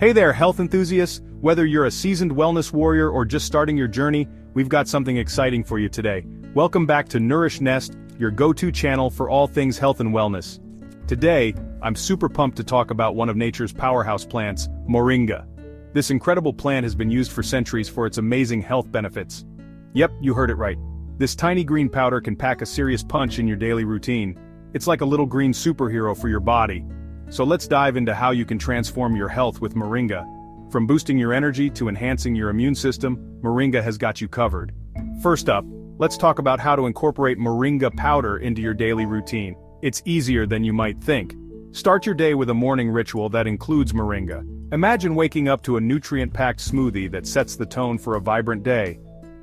Hey there, health enthusiasts! Whether you're a seasoned wellness warrior or just starting your journey, we've got something exciting for you today. Welcome back to Nourish Nest, your go-to channel for all things health and wellness. Today, I'm super pumped to talk about one of nature's powerhouse plants, Moringa. This incredible plant has been used for centuries for its amazing health benefits. Yep, you heard it right. This tiny green powder can pack a serious punch in your daily routine. It's like a little green superhero for your body. So let's dive into how you can transform your health with Moringa. From boosting your energy to enhancing your immune system, Moringa has got you covered. First up, let's talk about how to incorporate Moringa powder into your daily routine. It's easier than you might think. Start your day with a morning ritual that includes Moringa. Imagine waking up to a nutrient-packed smoothie that sets the tone for a vibrant day.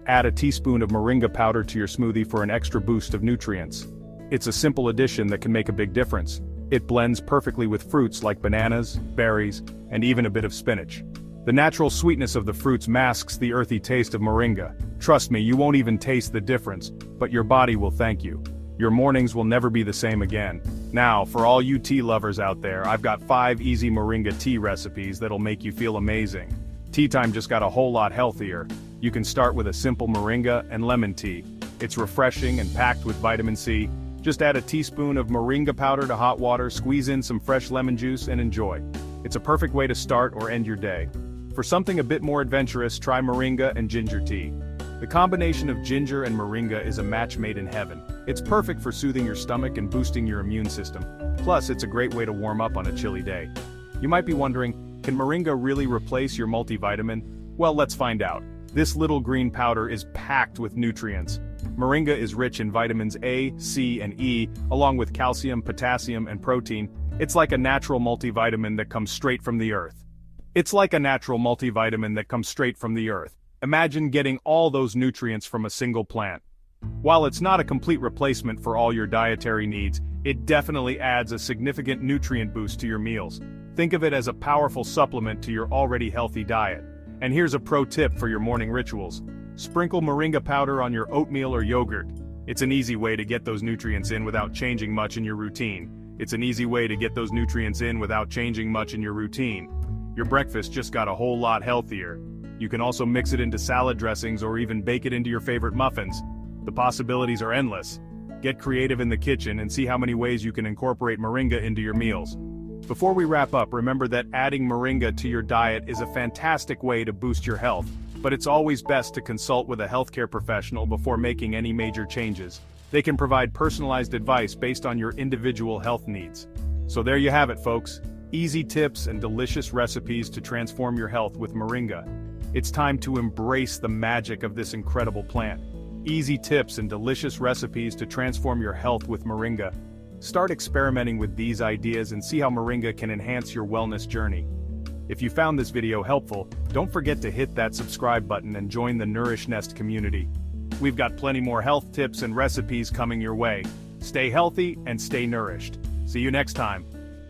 Add a teaspoon of Moringa powder to your smoothie for an extra boost of nutrients. It's a simple addition that can make a big difference. It blends perfectly with fruits like bananas, berries, and even a bit of spinach. The natural sweetness of the fruits masks the earthy taste of Moringa. Trust me, you won't even taste the difference, but your body will thank you. Your mornings will never be the same again. Now, for all you tea lovers out there, I've got 5 easy Moringa tea recipes that'll make you feel amazing. Tea time just got a whole lot healthier. You can start with a simple Moringa and lemon tea. It's refreshing and packed with vitamin C. Just add a teaspoon of Moringa powder to hot water, squeeze in some fresh lemon juice, and enjoy. It's a perfect way to start or end your day. For something a bit more adventurous, try Moringa and ginger tea. The combination of ginger and Moringa is a match made in heaven. It's perfect for soothing your stomach and boosting your immune system. Plus, it's a great way to warm up on a chilly day. You might be wondering, can Moringa really replace your multivitamin? Well, let's find out. This little green powder is packed with nutrients. Moringa is rich in vitamins A, C, and E, along with calcium, potassium, and protein. It's like a natural multivitamin that comes straight from the earth. Imagine getting all those nutrients from a single plant. While it's not a complete replacement for all your dietary needs, it definitely adds a significant nutrient boost to your meals. Think of it as a powerful supplement to your already healthy diet. And here's a pro tip for your morning rituals. Sprinkle Moringa powder on your oatmeal or yogurt. It's an easy way to get those nutrients in without changing much in your routine. Your breakfast just got a whole lot healthier. You can also mix it into salad dressings or even bake it into your favorite muffins. The possibilities are endless. Get creative in the kitchen and see how many ways you can incorporate Moringa into your meals. Before we wrap up, remember that adding Moringa to your diet is a fantastic way to boost your health, but it's always best to consult with a healthcare professional before making any major changes. They can provide personalized advice based on your individual health needs. So there you have it, folks. Easy tips and delicious recipes to transform your health with Moringa. It's time to embrace the magic of this incredible plant. Easy tips and delicious recipes to transform your health with Moringa. Start experimenting with these ideas and see how Moringa can enhance your wellness journey. If you found this video helpful, don't forget to hit that subscribe button and join the Nourish Nest community. We've got plenty more health tips and recipes coming your way. Stay healthy and stay nourished. See you next time.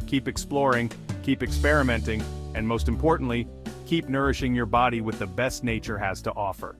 Keep exploring, keep experimenting, and most importantly, keep nourishing your body with the best nature has to offer.